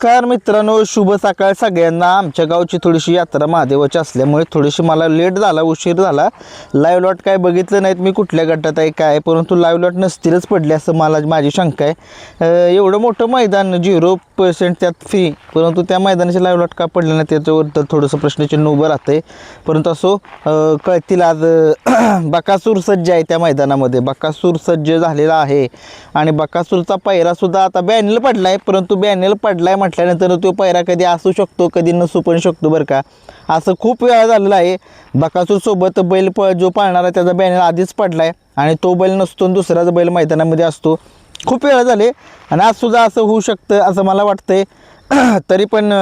नमस्कार मित्रांनो, शुभ सकाळ सगळ्यांना। आमच्या गावची थोडीशी यात्रा महादेवाची असल्यामुळे थोडीशी मला लेट झाला, उशीर झाला। लाईव्ह लॉट काय बघितलं नाहीत मी कुठल्या गटात आहे काय, परंतु लाईव्ह लॉट नसतीलच पडले असं माझी शंका आहे। एवढं मोठं मैदान 0% त्यात फी, परंतु त्या मैदानाचे लाईव्ह लॉट का पडले नाही त्याच्यावर तर थोडंसं प्रश्नचिन्ह उभं राहतंय। परंतु असो, कळतील आज। बकासूर सज्ज आहे त्या मैदानामध्ये, बकासूर सज्ज झालेला आहे आणि बकासूरचा पायरासुद्धा आता बॅनल पडला आहे, परंतु बॅनल पडलाय म्हटल्यानंतर तो पायरा कधी असू शकतो कधी नसू पण शकतो बरं का। असं खूप वेळा झालेलं आहे। बकासूर सोबत बैल जो पाळणारा त्याचा बॅनर आधीच पडलाय आणि तो बैल नसतो आणि दुसराच बैल मैदानामध्ये असतो। खूप वेळा झाले आणि आज सुद्धा असं होऊ शकतं असं मला वाटतंय। तरी पण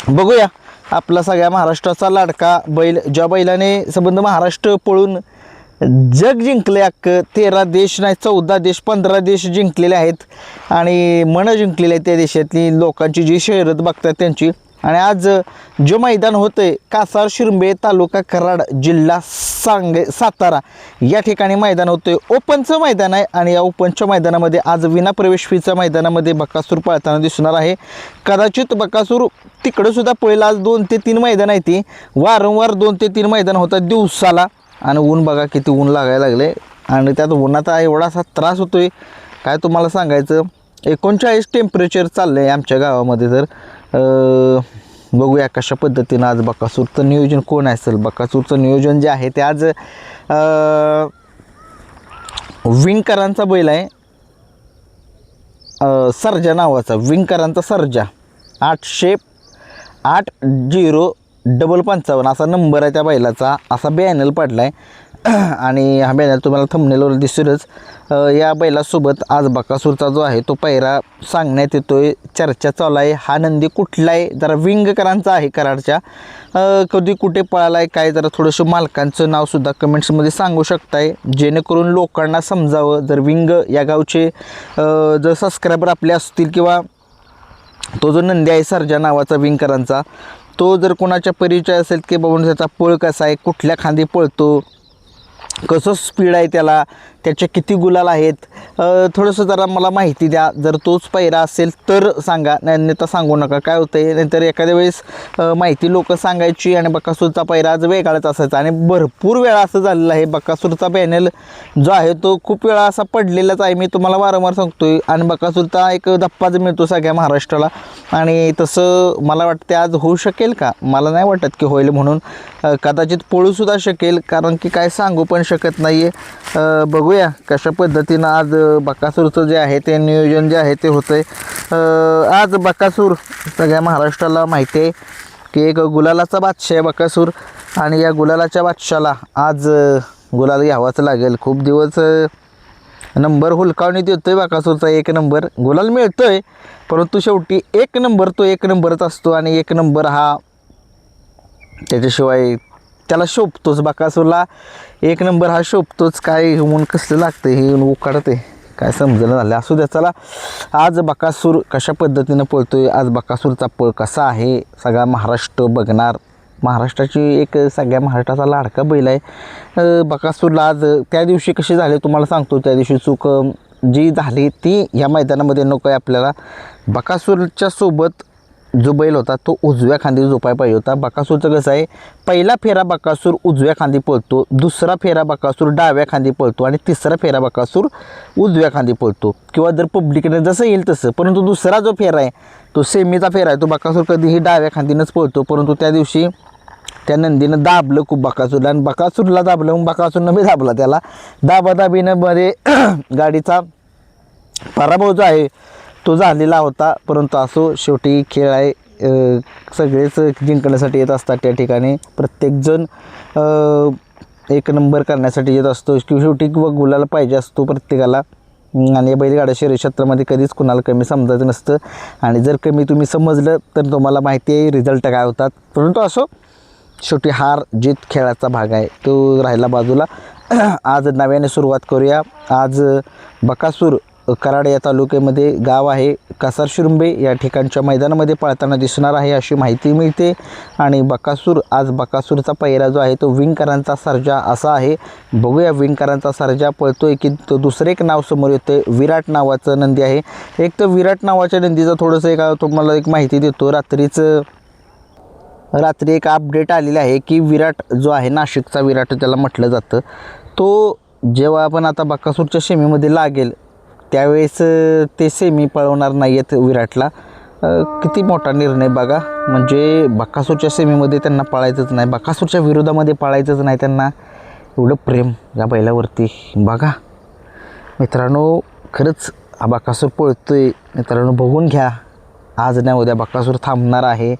बघूया, आपला सगळ्या महाराष्ट्राचा लाडका बैल, ज्या बैलाने संबंध महाराष्ट्र पळून जग जिंकले, अख्ख 13 देश नाही 14 देश 15 देश जिंकलेले आहेत आणि मन जिंकलेले आहेत त्या देशातली लोकांची जी शर्यत बघतात त्यांची। आणि आज जो मैदान होतंय कासार शिरंबे, तालुका कराड, जिल्हा सातारा या ठिकाणी मैदान होतंय। ओपनचं मैदान आहे आणि या ओपनच्या मैदानामध्ये आज विना प्रवेश फीच्या मैदानामध्ये बकासूर पळताना दिसणार आहे। कदाचित बकासूर तिकडं सुद्धा पहिला आज 2 ते 3 मैदान आहे, ती वारंवार 2 ते 3 मैदान होतात दिवसाला। आणि ऊन बघा किती ऊन लागायला लागले आणि त्यात उन्हाचा एवढासा त्रास होतोय काय तुम्हाला सांगायचं। 39 टेम्परेचर चाललं आहे आमच्या गावामध्ये। तर बघूया कशा पद्धतीनं आज बकासूरचं नियोजन कोण असेल। बकासूरचं नियोजन जे आहे ते आज विंगकरांचा बैल आहे, सर्जा नावाचा, विंगकरांचा सर्जा। 808-055 असा नंबर आहे त्या बैलाचा, असा बॅनल पडला आहे। आणि हा बॅनर तुम्हाला थंबनेलवर दिसेलच। या बैलासोबत आज बकासूरचा जो आहे तो पायरा सांगण्यात येतोय, चर्चा चालू आहे। हा नंदी कुठला आहे, जरा विंगकरांचा आहे कराडच्या, कधी कुठे पळाला आहे काय, जरा थोडंसं मालकांचं नावसुद्धा कमेंट्समध्ये सांगू शकताय जेणेकरून लोकांना समजावं। जर विंग या गावचे जर सबस्क्रायबर आपले असतील किंवा तो जो नंदी आहे सर्जा नावाचा विंगकरांचा, तो जर कोणाच्या परिचय असेल की बाबा त्याचा पळ कसा आहे, कुठल्या खांदी पळतो, कसं स्पीड आहे त्याला, त्याचे किती गुलाल आहेत, थोडंसं जरा मला माहिती द्या। जर तोच पायरा असेल तर सांगा, नाही तर सांगू नका। काय होतं आहे नंतर एखाद्या वेळेस माहिती लोक सांगायची आणि बकासूरचा पायरा आज वेगळाच असायचा आणि भरपूर वेळा असं झालेलं आहे। बकासूरचा पॅनल जो आहे तो खूप वेळा असा पडलेलाच आहे, मी तुम्हाला वारंवार सांगतोय। आणि बकासूरचा एक धप्पाच मिळतो सगळ्या महाराष्ट्राला आणि तसं मला वाटते आज होऊ शकेल का, मला नाही वाटत की होईल म्हणून। कदाचित पळूसुद्धा शकेल, कारण की काय सांगू पण शकत नाही आहे। बघूया कशा पद्धतीनं आज बकासूरचं जे आहे ते नियोजन जे आहे ते होतं आहे। आज बकासूर सगळ्या महाराष्ट्राला माहिती आहे की एक गुलालाचा बादशाह आहे बकासूर आणि या गुलालाच्या बादशाला आज गुलाल घ्यावाच लागेल। खूप दिवस नंबर हुलकावणी देतोय बकासूरचा, 1 नंबर गुलाल मिळतोय, परंतु शेवटी 1 नंबर तो 1 नंबरच असतो आणि 1 नंबर हा त्याच्याशिवाय त्याला शोभतोच। बकासूरला 1 नंबर हा शोभतोच। काय होऊन कसलं लागतं हे उकाडते काय समजलं झालं, असू द्या। चला, आज बकासूर कशा पद्धतीनं पळतोय, आज बकासूरचा पळ कसा आहे सगळा महाराष्ट्र बघणार। महाराष्ट्राची एक सगळ्या महाराष्ट्राचा लाडका बैल आहे बकासूरला। आज त्या दिवशी कशी झाले तुम्हाला सांगतो, त्या दिवशी चूक जी झाली ती ह्या मैदानामध्ये नको आहे आपल्याला। बकासूरच्या सोबत जो बैल होता तो उजव्या खांदी झोपाय पाहिजे होता। बकासूरचं कसं आहे, पहिला फेरा बकासूर उजव्या खांदी पळतो, दुसरा फेरा बकासूर डाव्या खांदी पळतो आणि तिसरा फेरा बकासूर उजव्या खांदी पळतो किंवा जर पब्लिकने जसं येईल तसं। परंतु दुसरा जो फेरा आहे तो सेमीचा फेरा आहे, तो बकासूर कधीही डाव्या खांदीनंच पळतो। परंतु त्या दिवशी त्या नंदीनं दाबलं खूप बकासूरला आणि बकासूरला दाबलं, मग बकासूरनं बी दाबला त्याला। दाबादाबीनं मध्ये गाडीचा पराभव जो आहे तो झालेला होता। परंतु असो, शेवटी खेळ आहे, सगळेच जिंकण्यासाठी येत असतात त्या ठिकाणी। प्रत्येकजण 1 नंबर करण्यासाठी येत असतो, शेवटी गुलाल पाहिजे असतो प्रत्येकाला। आणि बैलगाडा शर्यत क्षेत्रामध्ये कधीच कुणाला कमी समजायचं नसतं आणि जर कमी तुम्ही समजलं तर तुम्हाला माहिती आहे रिझल्ट काय होतात। परंतु असो, शेवटी हार जीत खेळाचा भाग आहे, तो राहिला बाजूला। आज नव्याने सुरुवात करूया। आज बकासूर कराड या तालुक्यामध्ये गाव आहे कासार शिरुंबे या ठिकाणच्या मैदानामध्ये पळताना दिसणार आहे अशी माहिती मिळते. आणि बकासूर आज बकासूरचा पहिरा जो आहे तो विंगकरांचा सर्जा असा आहे. बघूया विंगकरांचा सर्जा पळतोय की तो दुसरं एक नाव समोर येतं विराट नावाचं नंदी आहे. एक तर विराट नावाच्या नंदीचं थोडंसं एक तुम्हाला एक माहिती देतो. रात्री एक अपडेट आलेली आहे की विराट जो आहे नाशिकचा विराट त्याला म्हटलं जातं, तो जेव्हा आपण आता बकासूरच्या सेमीमध्ये लागेल त्यावेळेस ते सेमी पळवणार नाही आहेत विराटला. किती मोठा निर्णय बघा, म्हणजे बकासूरच्या सेमीमध्ये त्यांना पळायचंच नाही, बकासूरच्या विरोधामध्ये पळायचंच नाही त्यांना. एवढं प्रेम या बैलावरती बघा मित्रांनो. खरंच हा बकासूर पळतोय मित्रांनो, बघून घ्या. आज नाही उद्या बकासूर थांबणार आहे.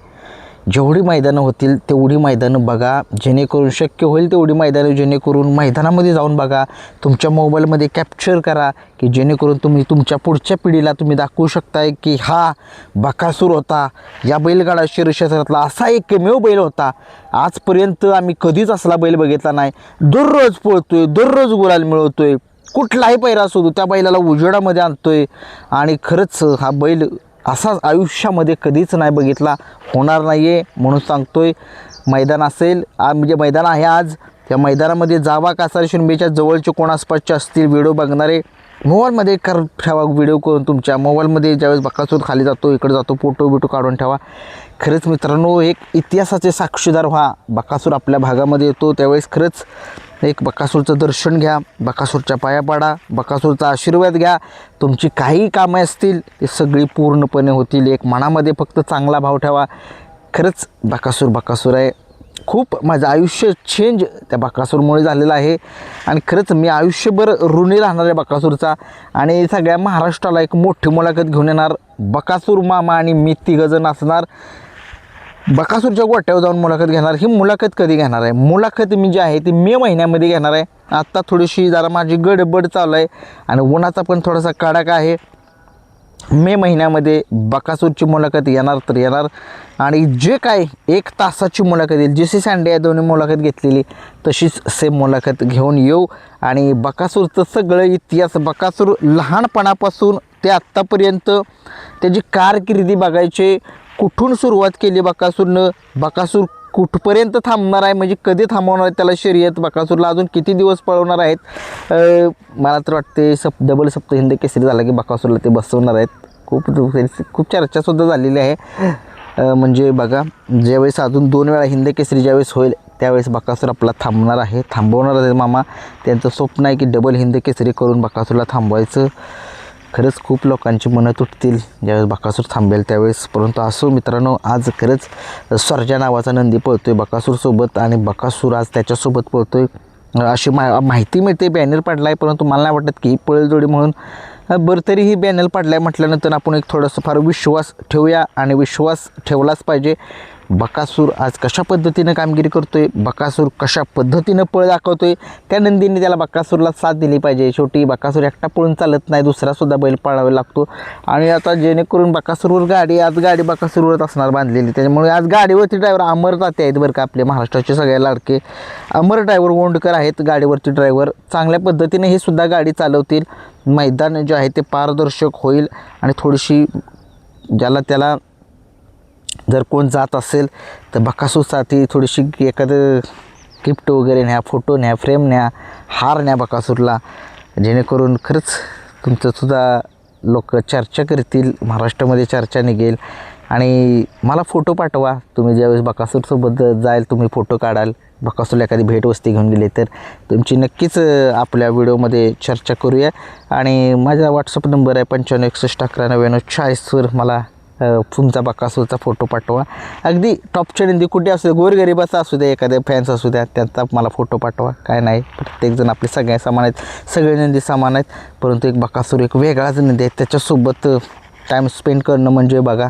जेवढी मैदानं होतील तेवढी मैदानं बघा, जेणेकरून शक्य होईल तेवढी मैदानं जेणेकरून मैदानामध्ये जाऊन बघा, तुमच्या मोबाईलमध्ये कॅप्चर करा की जेणेकरून तुम्ही तुमच्या पुढच्या पिढीला तुम्ही दाखवू शकताय की हा बकासूर होता, या बैलगाडा शरीरक्षेत्रातला असा एकमेव बैल होता. आजपर्यंत आम्ही कधीच असला बैल बघितला नाही. दररोज पळतोय, दररोज गुलाल मिळवतोय, कुठलाही पैरा असू त्या बैलाला उजेडामध्ये आणतोय. आणि खरंच हा बैल असाच आयुष्यामध्ये कधीच नाही बघितला, होणार नाही आहे म्हणून सांगतोय. मैदान असेल म्हणजे मैदान आहे आज, त्या मैदानामध्ये जावा. कासार शिरुंबेच्या जवळचे कोण आसपासचे असतील व्हिडिओ बघणारे मोबाईलमध्ये ठेवा, व्हिडिओ करून तुमच्या मोबाईलमध्ये ज्यावेळेस बकासूर खाली जातो इकडे जातो फोटो काढून ठेवा. खरंच मित्रांनो एक इतिहासाचे साक्षीदार व्हा. बकासूर आपल्या भागामध्ये येतो त्यावेळेस खरंच एक बकासूरचं दर्शन घ्या, बकासूरच्या पाया पाडा, बकासूरचा आशीर्वाद घ्या. तुमची काही कामं असतील ते सगळी पूर्णपणे होतील. एक मनामध्ये फक्त चांगला भाव ठेवा. खरंच बकासूर आहे. खूप माझं आयुष्य चेंज त्या बकासूरमुळे झालेलं आहे आणि खरंच मी आयुष्यभर ऋणी राहणार आहे बकासूरचा. आणि सगळ्या महाराष्ट्राला एक मोठी मुलाखत घेऊन येणार. बकासूर मामा आणि मी तिघंजण असणार. बकासूरच्या गोट्यावर जाऊन मुलाखत घेणार. ही मुलाखत कधी घेणार आहे? मुलाखत मी जी आहे ती मे महिन्यामध्ये घेणार आहे. आत्ता थोडीशी जरा माझी गडबड चालू आहे आणि उन्हाचा पण थोडासा कडाका आहे. मे महिन्यामध्ये बकासूरची मुलाखत येणार तर येणार. आणि जे काय 1 तासाची मुलाखत येईल, जशी सँडे या दोन्ही मुलाखत घेतलेली तशीच सेम मुलाखत घेऊन येऊ. आणि बकासूरचं सगळं इतिहास, बकासूर लहानपणापासून ते आत्तापर्यंत त्याची कारकिर्दी बघायचे. कुठून सुरुवात केली बकासूरनं, बकासूर कुठपर्यंत थांबणार आहे, म्हणजे कधी थांबवणार आहे त्याला शर्यत, बकासूरला अजून किती दिवस पळवणार आहेत. मला तर वाटते डबल सप्त हिंद केसरी झाला की बकासूरला ते बसवणार आहेत. खूप चर्चासुद्धा झालेली आहे. म्हणजे बघा ज्यावेळेस अजून 2 वेळा हिंद केसरी ज्यावेळेस होईल त्यावेळेस बकासूर आपला थांबणार आहे, थांबवणार आहे मामा. त्यांचं स्वप्न आहे की डबल हिंद केसरी करून बकासूरला थांबवायचं. खरंच खूप लोकांची मनं तुटतील ज्यावेळेस बकासूर थांबेल त्यावेळेस. परंतु असो मित्रांनो, आज खरंच सर्जा नावाचा नंदी पळतोय बकासूरसोबत आणि बकासूर आज त्याच्यासोबत पळतोय अशी माहिती मिळते. बॅनर पडला आहे परंतु मला नाही वाटत की ही पळेल जोडी म्हणून. बरं तरी ही बॅनर पडला आहे म्हटल्यानंतर आपण एक थोडंसं फार विश्वास ठेवूया आणि विश्वास ठेवलाच पाहिजे. बकासूर आज कशा पद्धतीनं कामगिरी करतोय, बकासूर कशा पद्धतीनं पळ दाखवतोय, त्या नंदीने त्याला बकासूरला साथ दिली पाहिजे. शेवटी बकासूर एकटा पळून चालत नाही, दुसरासुद्धा बैल पळावा लागतो. आणि आता जेणेकरून बकासूरवर आज गाडी बकासूरवरच असणार बांधलेली, त्याच्यामुळे आज गाडीवरती ड्रायव्हर अमर ताते आहेत बरं का, आपले महाराष्ट्राचे सगळ्या लाडके अमर ड्रायव्हर ओंडकर आहेत गाडीवरती ड्रायव्हर. चांगल्या पद्धतीने हे सुद्धा गाडी चालवतील. मैदान जे आहे ते पारदर्शक होईल आणि थोडीशी ज्याला त्याला जर कोण जात असेल तर बकासूरसाठी थोडीशी एखादं गिफ्ट वगैरे न्या, फोटो न्या, फ्रेम न्या, हार न्या बकासूरला, जेणेकरून खरंच तुमचंसुद्धा लोक चर्चा करतील, महाराष्ट्रामध्ये चर्चा निघेल. आणि मला फोटो पाठवा, तुम्ही ज्यावेळेस बकासूरसोबत जाईल तुम्ही फोटो काढाल, बकासूरला एखादी भेटवस्ती घेऊन गेली तर तुमची नक्कीच आपल्या व्हिडिओमध्ये चर्चा करूया. आणि माझा व्हॉट्सअप नंबर आहे 9561119940. मला तुमचा बकासूरचा फोटो पाठवा. अगदी टॉपच्या नंदी कुठे असू द्या, गोरगरिबाचा असू द्या, एखाद्या फॅन्स असू द्या, त्यांचा मला फोटो पाठवा. काय नाही, प्रत्येकजण आपले सगळे समान आहेत, सगळे नंदी समान आहेत. परंतु एक बकासूर एक वेगळाच नंदी आहे, त्याच्यासोबत टाईम स्पेंड करणं म्हणजे बघा.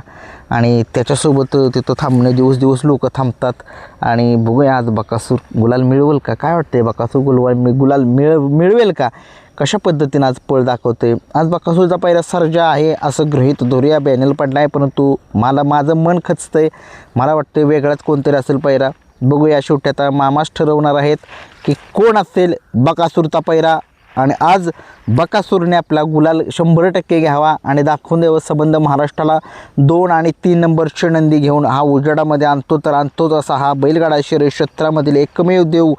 आणि त्याच्यासोबत तिथं थांबणं, दिवस लोक थांबतात. आणि बघूया आज बकासूर गुलाल मिळवेल का, काय वाटते बकासूर गुलाल मिळवेल का, कशा पद्धतीनं आज पळ दाखवते. आज बकासूरचा पहिला सर्जा आहे असं गृहीत धरूया. बॅनल पडला आहे परंतु माझं मन खचतं आहे. मला वाटतं वेगळाच कोणतरी असेल पहिरा. बघूया, शेवटी आता मामाच ठरवणार आहेत की कोण असेल बकासूरचा पहिरा आणि आज बकासूरने आपला गुलाल 100% घ्यावा आणि दाखवून द्यावं संबंध महाराष्ट्राला 2 आणि 3 नंबरची नंदी घेऊन हा उजेडामध्ये आणतो तर आणतोच असा हा बैलगाडा शर्यत क्षेत्रामधील एकमेव देव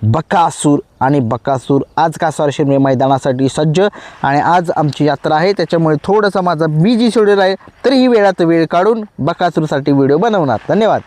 बकासूर. आणि बकासूर आज कासार शिरमे मैदानासाठी सज्ज आणि आज आमची यात्रा आहे, त्याच्यामुळे थोडासा माझा बिजी शेड्यूल आहे, तरीही वेळात वेळ काढून बकासूरसाठी व्हिडिओ बनवणार. धन्यवाद.